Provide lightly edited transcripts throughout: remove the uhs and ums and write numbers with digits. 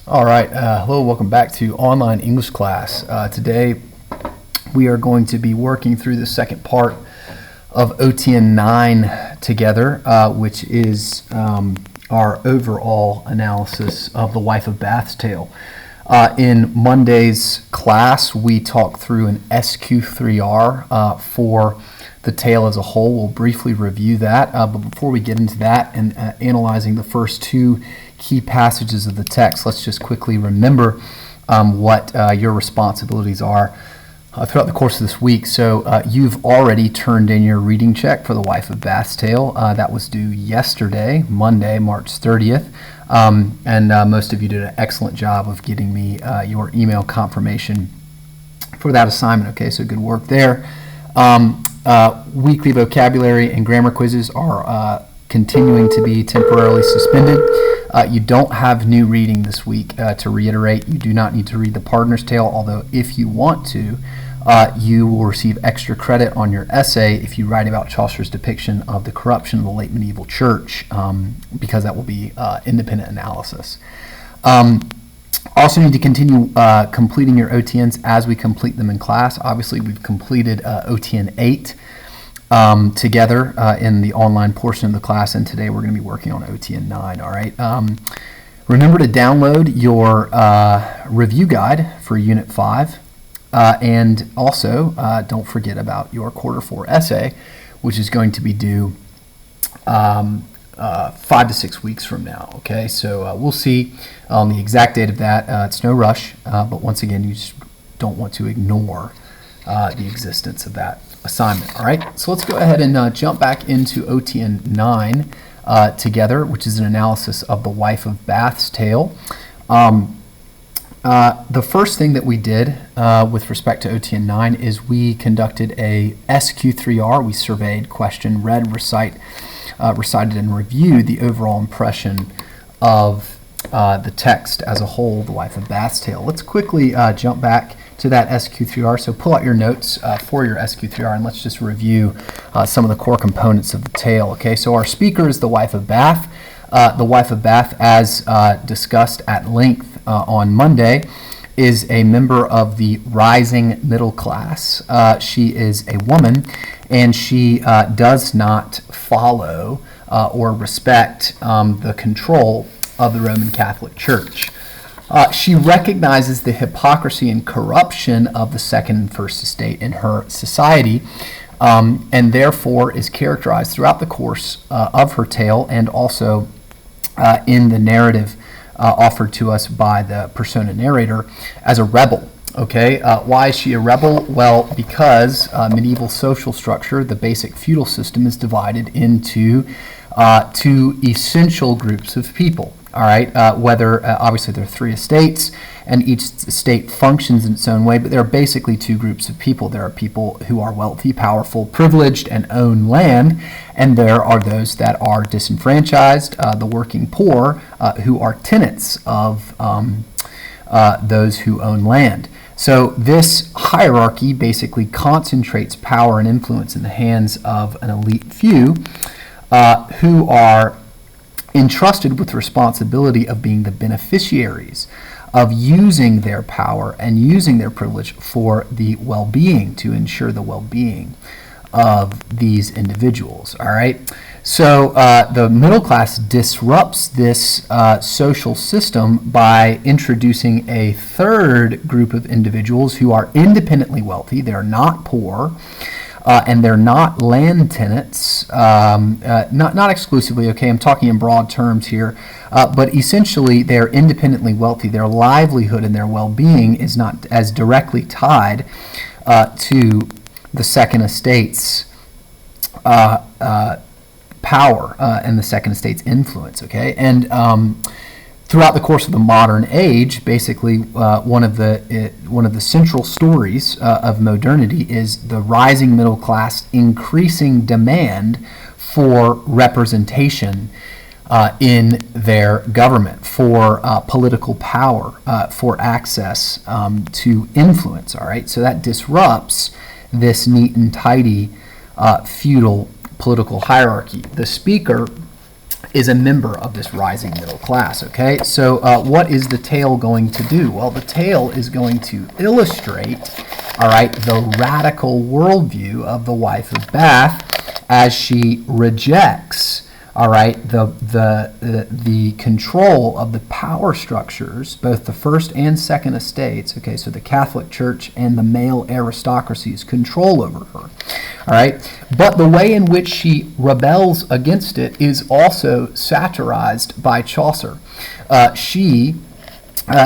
All right, hello, welcome back to online English class. Today we are going to be working through the second part of OTN 9 together, which is our overall analysis of the Wife of Bath's tale. In Monday's class, we talked through an SQ3R for the tale as a whole. We'll briefly review that, but before we get into that and analyzing the first two key passages of the text, let's just quickly remember what your responsibilities are throughout the course of this week. So you've already turned in your reading check for the Wife of Bath's tale. That was due yesterday, Monday, March 30th. And most of you did an excellent job of getting me your email confirmation for that assignment. Okay, so good work there. Weekly vocabulary and grammar quizzes are continuing to be temporarily suspended. You don't have new reading this week. To reiterate, you do not need to read the Pardoner's Tale, although if you want to, you will receive extra credit on your essay if you write about Chaucer's depiction of the corruption of the late medieval church, because that will be independent analysis. Also need to continue completing your OTNs as we complete them in class. Obviously, we've completed OTN 8 together in the online portion of the class, and today we're going to be working on OTN 9. All right. Remember to download your review guide for Unit 5, and also don't forget about your Quarter 4 essay, which is going to be due 5 to 6 weeks from now. Okay, so we'll see the exact date of that. It's no rush, but once again, you just don't want to ignore the existence of that assignment. All right, so let's go ahead and jump back into OTN 9 together, which is an analysis of the Wife of Bath's tale. The first thing that we did with respect to OTN 9 is we conducted a SQ3R. We surveyed, questioned, read, recited, and reviewed the overall impression of the text as a whole, the Wife of Bath's tale. Let's quickly jump back to that SQ3R. So pull out your notes for your SQ3R, and let's just review some of the core components of the tale. Okay, so our speaker is the Wife of Bath. The Wife of Bath, as discussed at length on Monday, is a member of the rising middle class. She is a woman, and she does not follow or respect the control of the Roman Catholic Church. She recognizes the hypocrisy and corruption of the Second and First Estate in her society, and therefore is characterized throughout the course of her tale and also in the narrative offered to us by the persona narrator as a rebel. Okay, why is she a rebel? Well, because medieval social structure, the basic feudal system, is divided into two essential groups of people. All right, whether obviously there are three estates, and each estate functions in its own way, but there are basically two groups of people. There are people who are wealthy, powerful, privileged, and own land, and there are those that are disenfranchised, the working poor, who are tenants of those who own land. So this hierarchy basically concentrates power and influence in the hands of an elite few who are entrusted with the responsibility of being the beneficiaries of using their power and using their privilege for the well-being, to ensure the well-being of these individuals. All right, so the middle class disrupts this social system by introducing a third group of individuals who are independently wealthy. They're not poor, and they're not land tenants, not exclusively, okay, I'm talking in broad terms here, but essentially they're independently wealthy. Their livelihood and their well-being is not as directly tied to the Second Estate's power and the Second Estate's influence, okay? And throughout the course of the modern age, basically one of the central stories of modernity is the rising middle class increasing demand for representation in their government, for political power, for access to influence. All right, so that disrupts this neat and tidy feudal political hierarchy. The speaker is a member of this rising middle class, okay? So what is the tale going to do? Well, the tale is going to illustrate, all right, the radical worldview of the wife of Bath as she rejects, all right, the control of the power structures, both the first and second estates, okay, so the Catholic Church and the male aristocracy's control over her, all right? But the way in which she rebels against it is also satirized by Chaucer. She,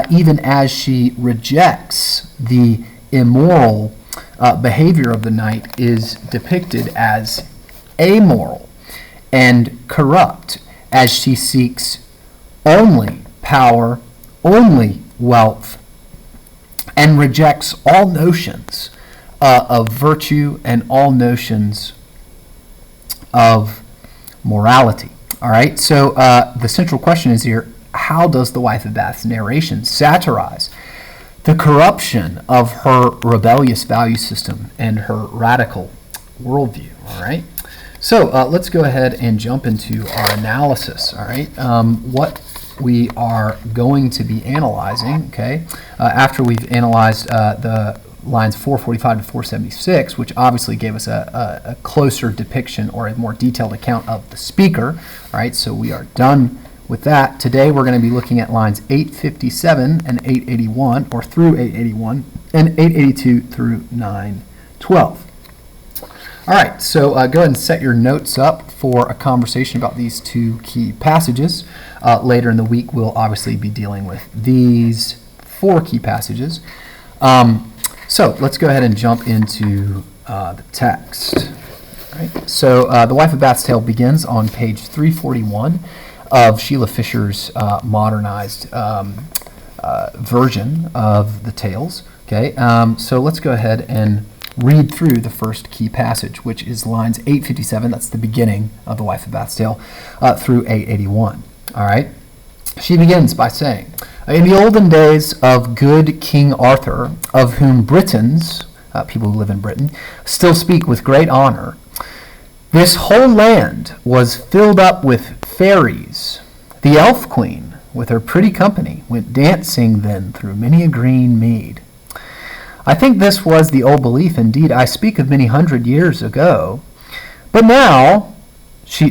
even as she rejects the immoral behavior of the knight, is depicted as amoral and corrupt, as she seeks only power, only wealth, and rejects all notions of virtue and all notions of morality. All right, so the central question is here, how does the wife of Bath's narration satirize the corruption of her rebellious value system and her radical worldview? All right. So let's go ahead and jump into our analysis, all right? What we are going to be analyzing, okay, after we've analyzed the lines 445 to 476, which obviously gave us a closer depiction or a more detailed account of the speaker, all right? So we are done with that. Today we're going to be looking at lines 857 and 881, or through 881, and 882 through 912. All right, so go ahead and set your notes up for a conversation about these two key passages. Later in the week, we'll obviously be dealing with these four key passages. So let's go ahead and jump into the text. All right, so the Wife of Bath's Tale begins on page 341 of Sheila Fisher's modernized version of the Tales. Okay, so let's go ahead and read through the first key passage, which is lines 857, that's the beginning of the Wife of Bath's Tale, through 881. All right? She begins by saying, in the olden days of good King Arthur, of whom Britons, people who live in Britain, still speak with great honor, this whole land was filled up with fairies. The elf queen, with her pretty company, went dancing then through many a green mead. I think this was the old belief. Indeed, I speak of many hundred years ago. But now,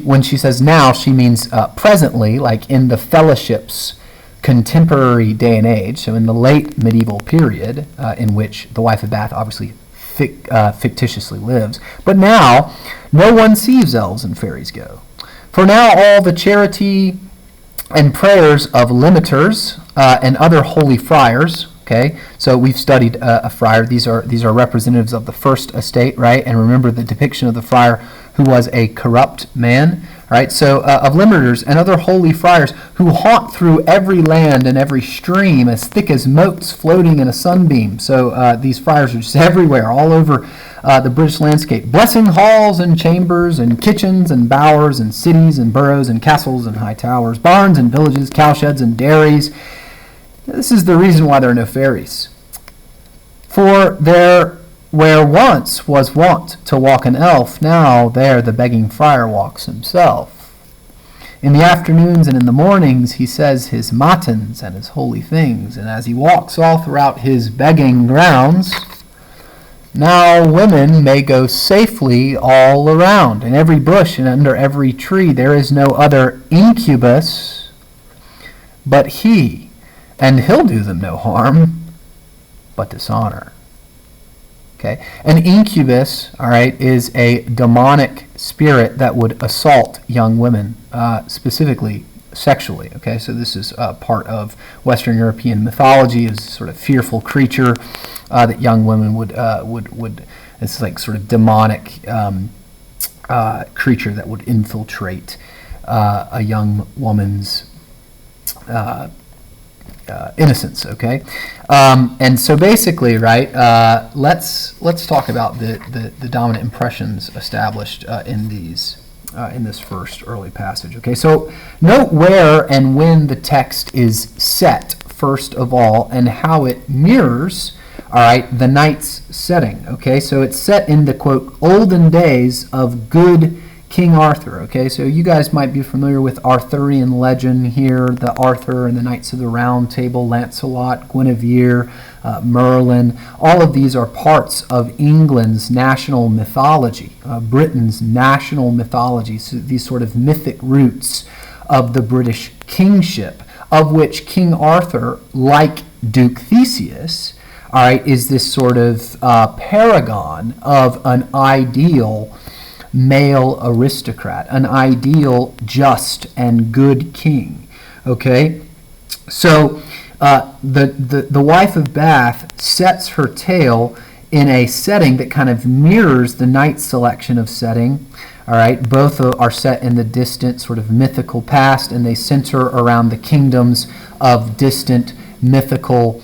when she says now, she means presently, like in the fellowship's contemporary day and age, so in the late medieval period, in which the Wife of Bath obviously fictitiously lives. But now, no one sees elves and fairies go. For now, all the charity and prayers of limiters and other holy friars. Okay, so we've studied a friar. These are representatives of the first estate, right? And remember the depiction of the friar who was a corrupt man, right? So of limiters and other holy friars who haunt through every land and every stream as thick as motes floating in a sunbeam. So these friars are just everywhere, all over the British landscape, blessing halls and chambers and kitchens and bowers and cities and boroughs and castles and high towers, barns and villages, cowsheds and dairies. This is the reason why there are no fairies. For there, where once was wont to walk an elf, now there the begging friar walks himself. In the afternoons and in the mornings he says his matins and his holy things, and as he walks all throughout his begging grounds, now women may go safely all around. In every bush and under every tree there is no other incubus but he, and he'll do them no harm, but dishonor. Okay? An incubus, all right, is a demonic spirit that would assault young women, specifically sexually. Okay, so this is part of Western European mythology, is sort of fearful creature that young women would. It's like sort of demonic creature that would infiltrate a young woman's innocence. Okay, and so basically, right? Let's talk about the dominant impressions established in this first early passage. Okay, so note where and when the text is set first of all, and how it mirrors, all right, the knight's setting. Okay, so it's set in the quote olden days of good King Arthur. Okay, so you guys might be familiar with Arthurian legend here, the Arthur and the Knights of the Round Table, Lancelot, Guinevere, Merlin. All of these are parts of England's national mythology, Britain's national mythology, so these sort of mythic roots of the British kingship, of which King Arthur, like Duke Theseus, all right, is this sort of paragon of an ideal male aristocrat, an ideal just and good king. Okay, so the wife of Bath sets her tale in a setting that kind of mirrors the knight's selection of setting. All right, both are set in the distant sort of mythical past, and they center around the kingdoms of distant mythical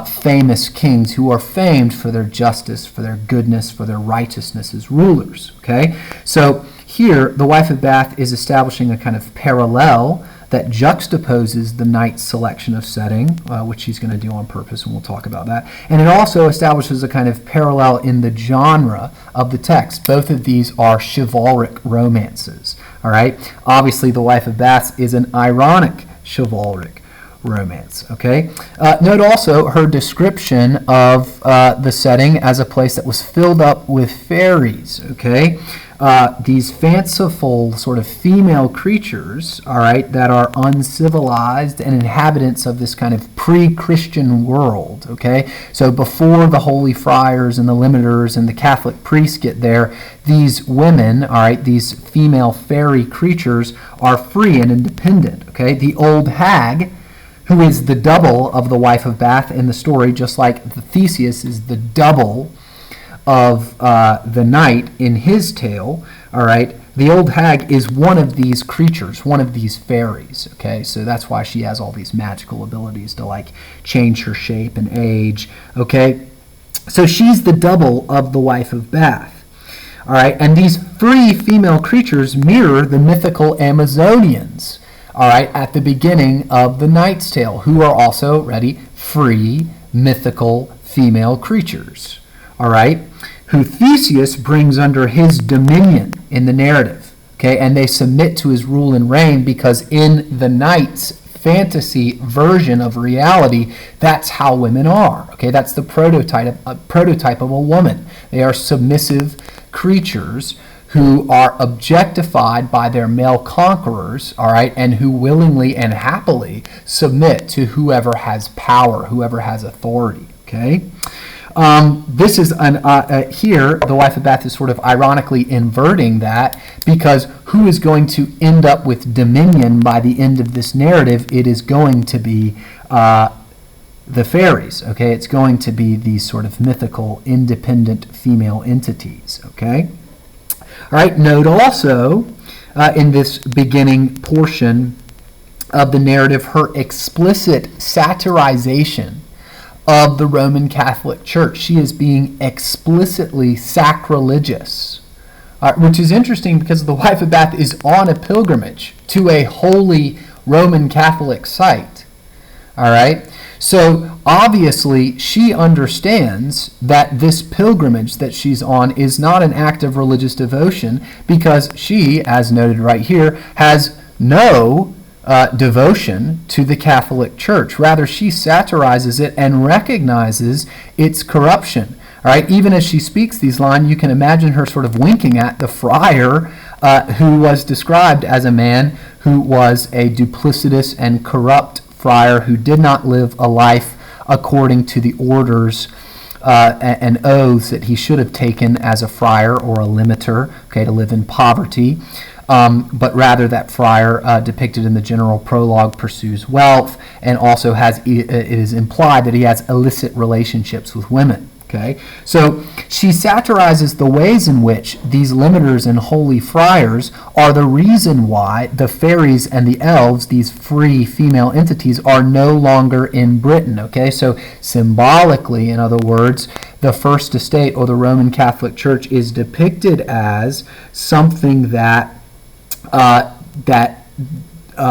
famous kings who are famed for their justice, for their goodness, for their righteousness as rulers. Okay, so here the wife of Bath is establishing a kind of parallel that juxtaposes the knight's selection of setting, which she's going to do on purpose, and we'll talk about that. And it also establishes a kind of parallel in the genre of the text. Both of these are chivalric romances. All right, obviously the wife of Bath is an ironic chivalric romance. Okay. Note also her description of the setting as a place that was filled up with fairies. Okay. These fanciful sort of female creatures, all right, that are uncivilized and inhabitants of this kind of pre-Christian world. Okay. So before the holy friars and the limiters and the Catholic priests get there, these women, all right, these female fairy creatures are free and independent. Okay. The old hag, who is the double of the wife of Bath in the story, just like the Theseus is the double of the knight in his tale, all right, the old hag is one of these creatures, one of these fairies, okay? So that's why she has all these magical abilities to, like, change her shape and age, okay? So she's the double of the wife of Bath, all right? And these free female creatures mirror the mythical Amazonians, all right, at the beginning of the Knight's Tale, who are also, ready, free, mythical female creatures, all right, who Theseus brings under his dominion in the narrative, okay, and they submit to his rule and reign because in the knight's fantasy version of reality, that's how women are, okay, that's the prototype of a woman. They are submissive creatures who are objectified by their male conquerors, all right, and who willingly and happily submit to whoever has power, whoever has authority, okay? This is, here, the wife of Bath is sort of ironically inverting that, because who is going to end up with dominion by the end of this narrative? It is going to be the fairies, okay? It's going to be these sort of mythical, independent female entities, okay? All right, note also in this beginning portion of the narrative her explicit satirization of the Roman Catholic Church. She is being explicitly sacrilegious, which is interesting because the wife of Bath is on a pilgrimage to a holy Roman Catholic site. All right, so obviously she understands that this pilgrimage that she's on is not an act of religious devotion, because she, as noted right here, has no devotion to the Catholic Church. Rather, she satirizes it and recognizes its corruption. All right, even as she speaks these lines, you can imagine her sort of winking at the friar who was described as a man who was a duplicitous and corrupt friar who did not live a life according to the orders and oaths that he should have taken as a friar or a limiter, okay, to live in poverty. But rather that friar depicted in the general prologue pursues wealth, and also it is implied that he has illicit relationships with women. Okay, so she satirizes the ways in which these limiters and holy friars are the reason why the fairies and the elves, these free female entities, are no longer in Britain. Okay, so symbolically, in other words, the First Estate or the Roman Catholic Church is depicted as something that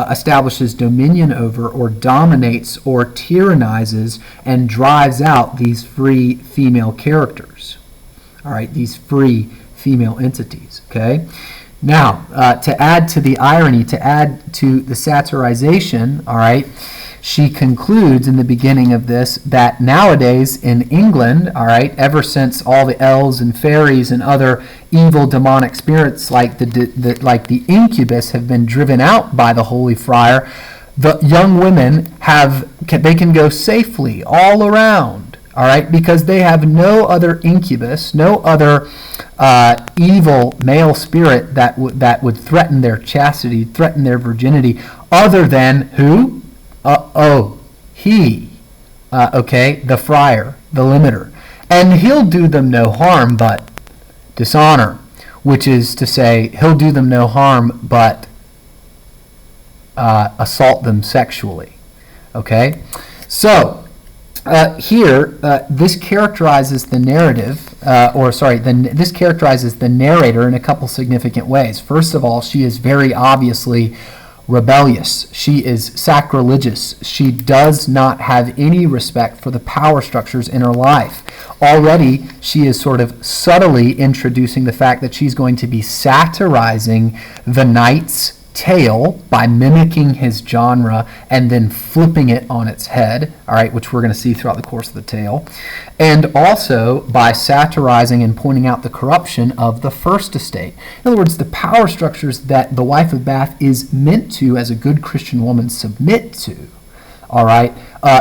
establishes dominion over, or dominates, or tyrannizes and drives out these free female characters. All right, these free female entities. Okay, Now, to add to the irony, to add to the satirization, all right, she concludes in the beginning of this that nowadays in England, all right, ever since all the elves and fairies and other evil demonic spirits like the incubus have been driven out by the Holy Friar, the young women they can go safely all around, all right, because they have no other incubus, no other evil male spirit that would threaten their chastity, threaten their virginity, other than who? The friar, the limiter. And he'll do them no harm but dishonor, which is to say, he'll do them no harm but assault them sexually. Okay? So, this characterizes the narrative, this characterizes the narrator in a couple significant ways. First of all, she is very obviously rebellious. She is sacrilegious. She does not have any respect for the power structures in her life. Already, she is sort of subtly introducing the fact that she's going to be satirizing the knight's tale by mimicking his genre and then flipping it on its head, all right, which we're going to see throughout the course of the tale, and also by satirizing and pointing out the corruption of the first estate. In other words, the power structures that the wife of Bath is meant to, as a good Christian woman, submit to, all right,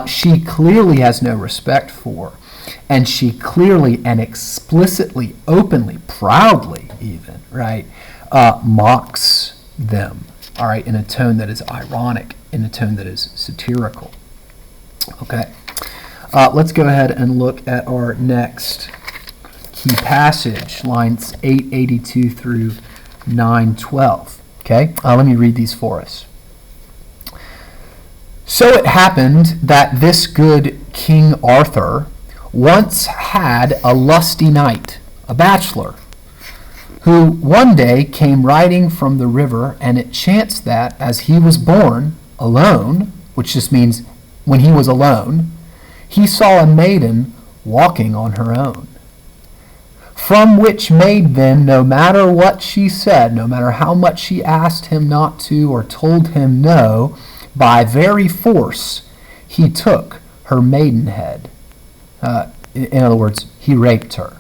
she clearly has no respect for, and she clearly and explicitly, openly, proudly even, right, mocks them, all right, in a tone that is ironic, in a tone that is satirical. Okay, let's go ahead and look at our next key passage, lines 882 through 912. Okay, let me read these for us. So it happened that this good King Arthur once had a lusty knight, a bachelor, who one day came riding from the river, and it chanced that, as he was born alone, which just means when he was alone, he saw a maiden walking on her own. From which maid then, no matter what she said, no matter how much she asked him not to or told him no, by very force he took her maidenhead. In other words, he raped her.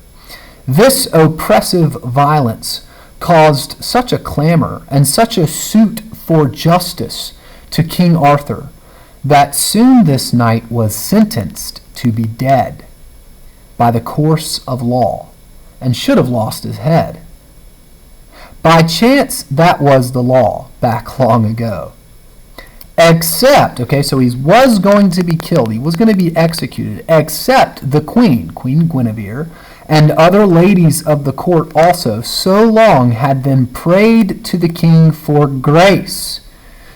This oppressive violence caused such a clamor and such a suit for justice to King Arthur that soon this knight was sentenced to be dead by the course of law and should have lost his head. By chance, that was the law back long ago. Except, okay, so he was going to be killed, he was going to be executed, except the Queen Guinevere, and other ladies of the court also, so long had them prayed to the king for grace.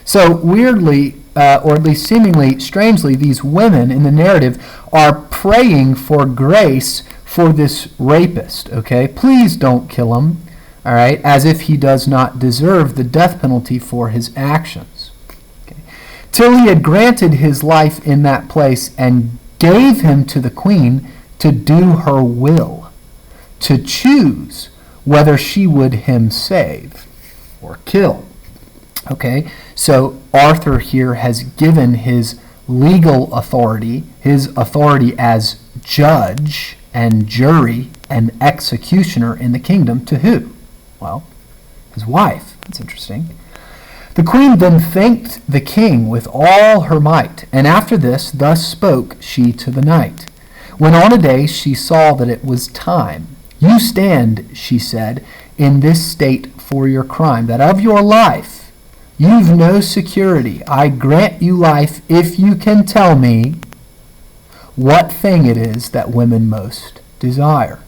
So weirdly, or at least seemingly strangely, these women in the narrative are praying for grace for this rapist, okay? Please don't kill him, all right, as if he does not deserve the death penalty for his actions. Okay? Till he had granted his life in that place and gave him to the queen to do her will, to choose whether she would him save or kill. Okay, so Arthur here has given his legal authority, his authority as judge and jury and executioner in the kingdom to who? Well, his wife. That's interesting. The queen then thanked the king with all her might, and after this, thus spoke she to the knight. When on a day she saw that it was time, you stand, she said, in this state for your crime, that of your life you've no security. I grant you life if you can tell me what thing it is that women most desire.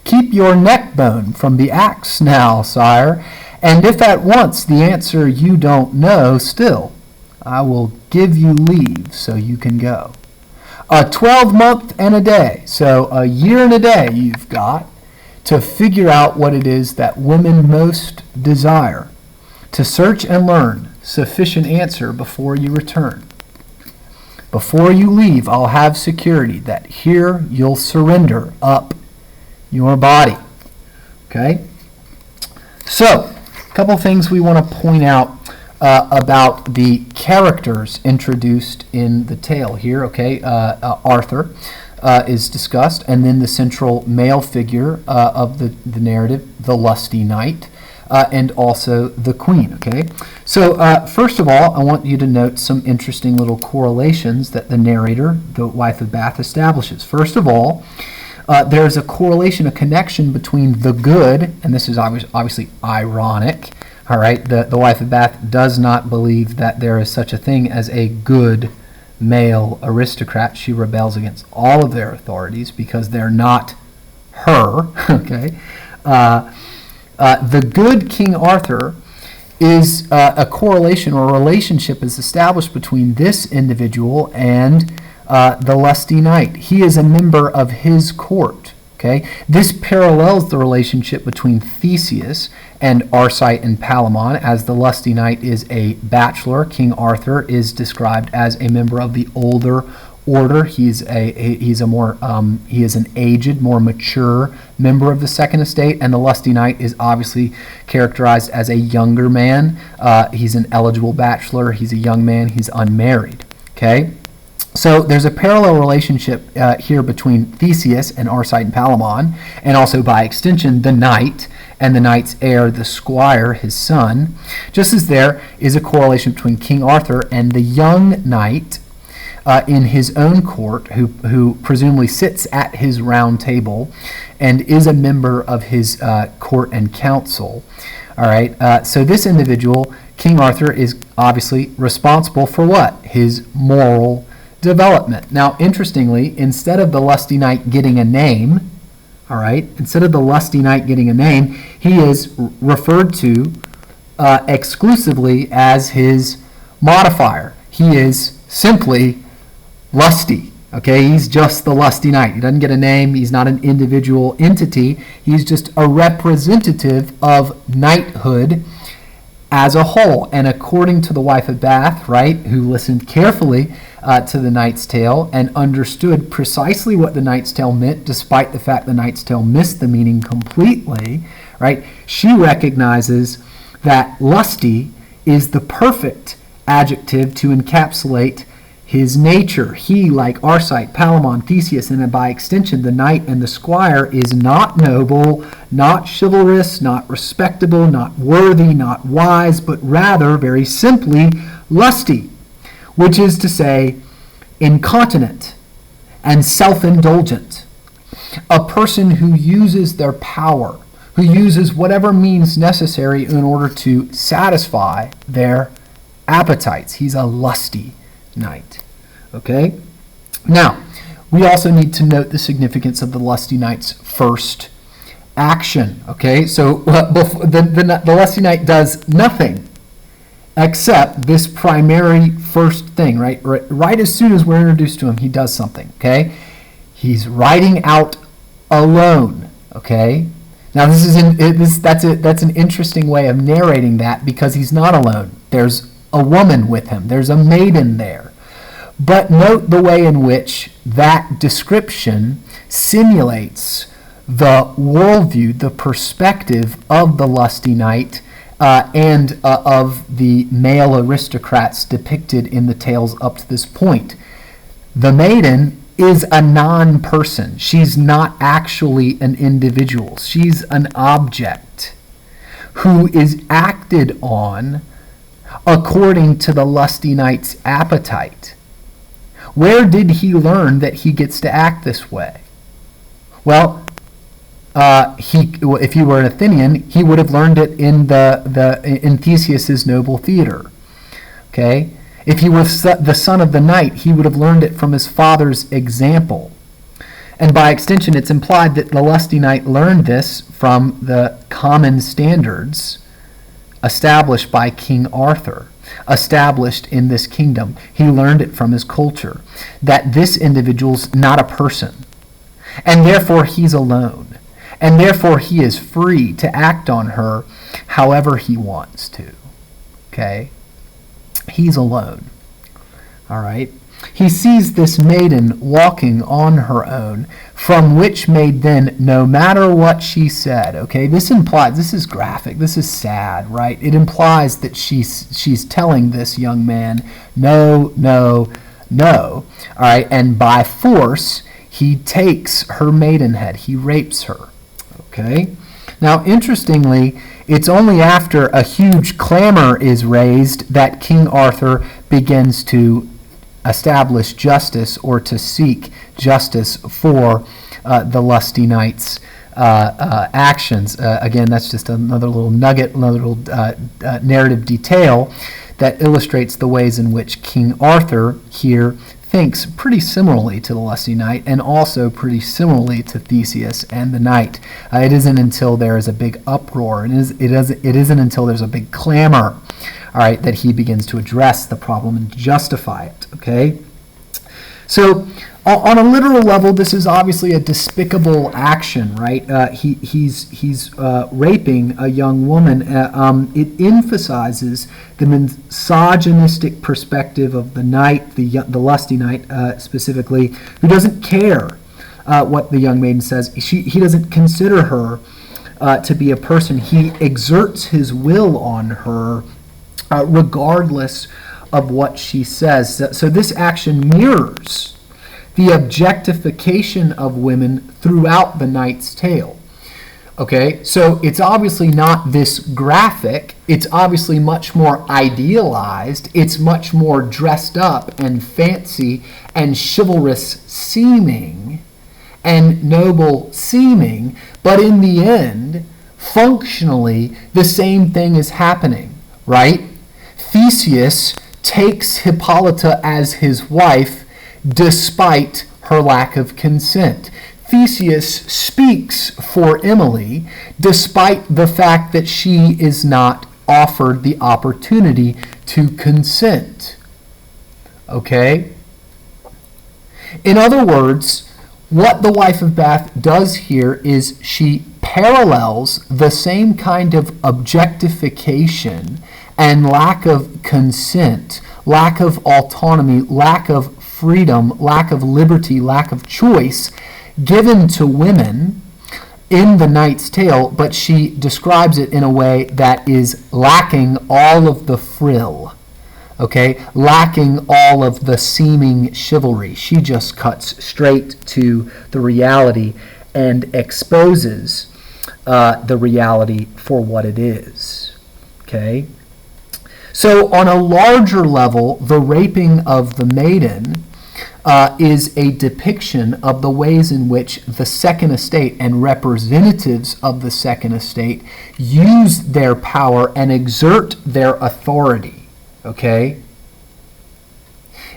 Keep your neck bone from the axe now, sire, and if at once the answer you don't know, still I will give you leave so you can go. A 12-month and a day, so a year and a day you've got to figure out what it is that women most desire, to search and learn sufficient answer before you return. Before you leave, I'll have security that here you'll surrender up your body. Okay? So, A couple things we want to point out about the characters introduced in the tale here. Okay, Arthur is discussed, and then the central male figure of the narrative, the lusty knight, and also the queen. Okay, so first of all, I want you to note some interesting little correlations that the narrator, the wife of Bath, establishes. First of all, there's a correlation, a connection between the good, and this is obviously ironic. All right, the wife of Bath does not believe that there is such a thing as a good male aristocrat. She rebels against all of their authorities because they're not her. Okay, the good King Arthur is a correlation or a relationship is established between this individual and the lusty knight. He is a member of his court. Okay, this parallels the relationship between Theseus and Arcite and Palamon, as the lusty knight is a bachelor. King Arthur is described as a member of the older order. He is an aged, more mature member of the second estate, and the lusty knight is obviously characterized as a younger man. He's an eligible bachelor. He's a young man. He's unmarried. Okay. So there's a parallel relationship here between Theseus and Arcite and Palamon, and also by extension the knight and the knight's heir, the squire, his son, just as there is a correlation between King Arthur and the young knight in his own court, who presumably sits at his round table and is a member of his court and council. All right, so this individual, King Arthur, is obviously responsible for what? His moral development. Now, interestingly, instead of the lusty knight getting a name, all right, instead of the lusty knight getting a name, he is referred to exclusively as his modifier. He is simply lusty. Okay, he's just the lusty knight. He doesn't get a name. He's not an individual entity. He's just a representative of knighthood as a whole. And according to the wife of Bath, right, who listened carefully to the Knight's Tale and understood precisely what the Knight's Tale meant, despite the fact the Knight's Tale missed the meaning completely, right? She recognizes that lusty is the perfect adjective to encapsulate his nature. He, like Arcite, Palamon, Theseus, and by extension the knight and the squire, is not noble, not chivalrous, not respectable, not worthy, not wise, but rather, very simply, lusty, which is to say, incontinent and self-indulgent. A person who uses their power, who uses whatever means necessary in order to satisfy their appetites. He's a lusty knight. Okay? Now, we also need to note the significance of the lusty knight's first action. Okay? So the lusty knight does nothing except this primary first thing, right? Right as soon as we're introduced to him, he does something, okay? He's riding out alone, okay? Now that's an interesting way of narrating that, because he's not alone. There's a woman with him. There's a maiden there. But note the way in which that description simulates the worldview, the perspective of the lusty knight, and of the male aristocrats depicted in the tales up to this point. The maiden is a non-person. She's not actually an individual. She's an object who is acted on according to the lusty knight's appetite. Where did he learn that he gets to act this way? Well, if he were an Athenian, he would have learned it in Theseus's noble theater. Okay, if he was the son of the knight, he would have learned it from his father's example, and by extension, it's implied that the lusty knight learned this from the common standards established by King Arthur, established in this kingdom. He learned it from his culture, that this individual's not a person, and therefore he's alone. And therefore, he is free to act on her however he wants to. Okay? He's alone. All right? He sees this maiden walking on her own, from which made then, no matter what she said. Okay, this implies, this is graphic, this is sad, right? It implies that she's telling this young man, no, no, no. All right, and by force, he takes her maidenhead. He rapes her. Okay. Now, interestingly, it's only after a huge clamor is raised that King Arthur begins to establish justice, or to seek justice for the lusty knight's actions. Again, that's just another little nugget, another little narrative detail that illustrates the ways in which King Arthur here thinks pretty similarly to the lusty knight, and also pretty similarly to Theseus and the knight. It isn't until there is a big uproar, and it isn't until there's a big clamor, all right, that he begins to address the problem and justify it. Okay, so on a literal level, this is obviously a despicable action, right? He's raping a young woman. It emphasizes the misogynistic perspective of the knight, the lusty knight specifically, who doesn't care what the young maiden says. He doesn't consider her to be a person. He exerts his will on her regardless of what she says. So this action mirrors the objectification of women throughout the Knight's Tale. Okay, so it's obviously not this graphic. It's obviously much more idealized. It's much more dressed up and fancy and chivalrous seeming and noble seeming. But in the end, functionally, the same thing is happening, right? Theseus takes Hippolyta as his wife despite her lack of consent. Theseus speaks for Emily despite the fact that she is not offered the opportunity to consent. Okay? In other words, what the wife of Bath does here is she parallels the same kind of objectification and lack of consent, lack of autonomy, lack of freedom, lack of liberty, lack of choice given to women in the Knight's Tale, but she describes it in a way that is lacking all of the frill, okay, lacking all of the seeming chivalry. She just cuts straight to the reality and exposes the reality for what it is, okay? So on a larger level, the raping of the maiden is a depiction of the ways in which the Second Estate and representatives of the Second Estate use their power and exert their authority, okay,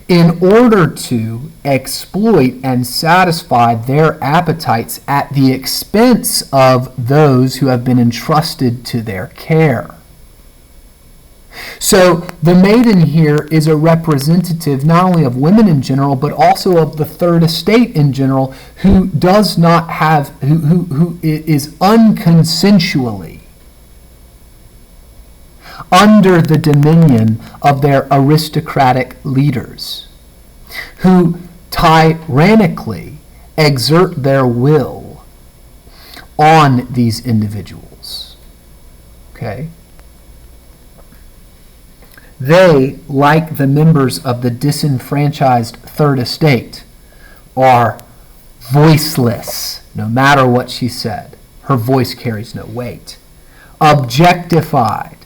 in order to exploit and satisfy their appetites at the expense of those who have been entrusted to their care. So the maiden here is a representative not only of women in general, but also of the Third Estate in general, who does not have, who is unconsensually under the dominion of their aristocratic leaders, who tyrannically exert their will on these individuals. Okay? They, like the members of the disenfranchised Third Estate, are voiceless, no matter what she said. Her voice carries no weight. Objectified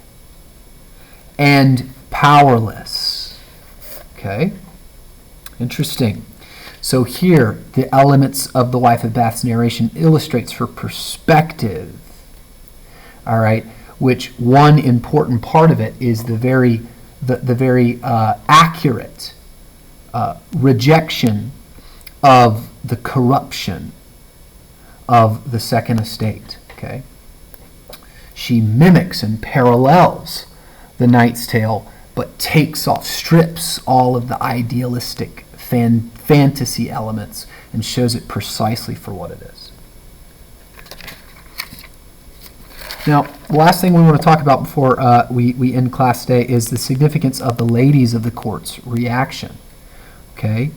and powerless. Okay? Interesting. So here, the elements of the wife of Bath's narration illustrates her perspective. All right? Which one important part of it is the very accurate rejection of the corruption of the Second Estate. Okay, she mimics and parallels the Knight's Tale, but strips all of the idealistic fantasy elements and shows it precisely for what it is. Now, the last thing we want to talk about before we end class today is the significance of the ladies of the court's reaction. okay,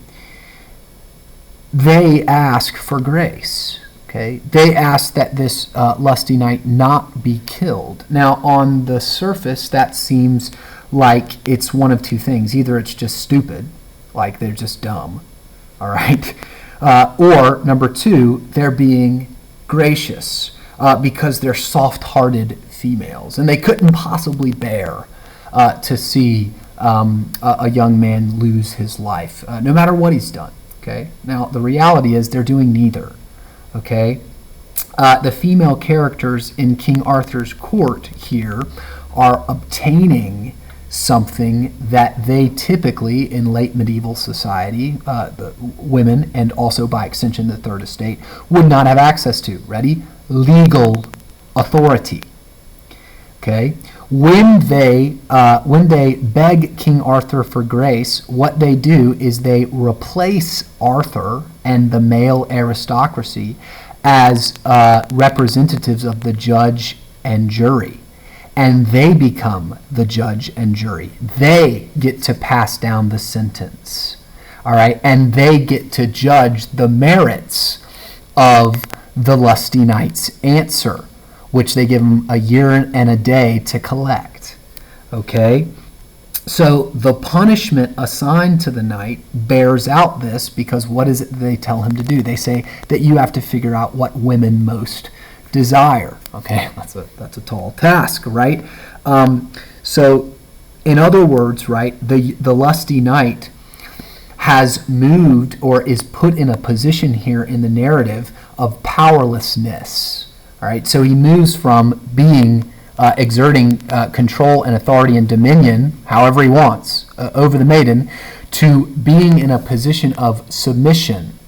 they ask for grace. Okay, they ask that this lusty knight not be killed. Now, on the surface, that seems like it's one of two things. Either it's just stupid, like they're just dumb, all right, or number two, they're being gracious because they're soft-hearted females, and they couldn't possibly bear to see a young man lose his life, no matter what he's done. Okay. Now, the reality is they're doing neither. Okay. The female characters in King Arthur's court here are obtaining something that they typically, in late medieval society, the women, and also by extension the Third Estate, would not have access to. Ready? Legal authority. Okay. When they beg King Arthur for grace, what they do is they replace Arthur and the male aristocracy as representatives of the judge and jury, and they become the judge and jury. They get to pass down the sentence, all right, and they get to judge the merits of the lusty knight's answer, which they give him a year and a day to collect. Okay? So the punishment assigned to the knight bears out this, because what is it they tell him to do? They say that you have to figure out what women most desire. Okay? That's a tall task, right? So in other words, right, the lusty knight has moved or is put in a position here in the narrative of powerlessness. All right, so he moves from being exerting control and authority and dominion, however he wants, over the maiden, to being in a position of submission.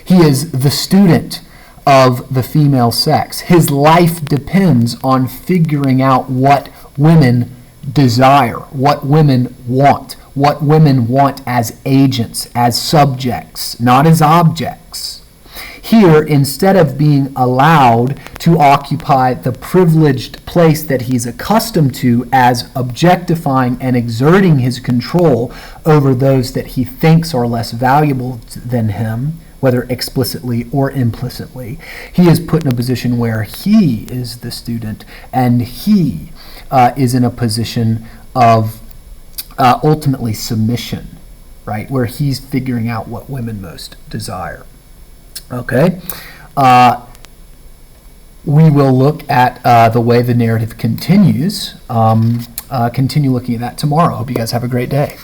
He is the student of the female sex. His life depends on figuring out what women desire, what women want as agents, as subjects, not as objects. Here, instead of being allowed to occupy the privileged place that he's accustomed to as objectifying and exerting his control over those that he thinks are less valuable than him, whether explicitly or implicitly, he is put in a position where he is the student and he is in a position of ultimately submission, right, where he's figuring out what women most desire. Okay, we will look at the way the narrative continues. Continue looking at that tomorrow. Hope you guys have a great day.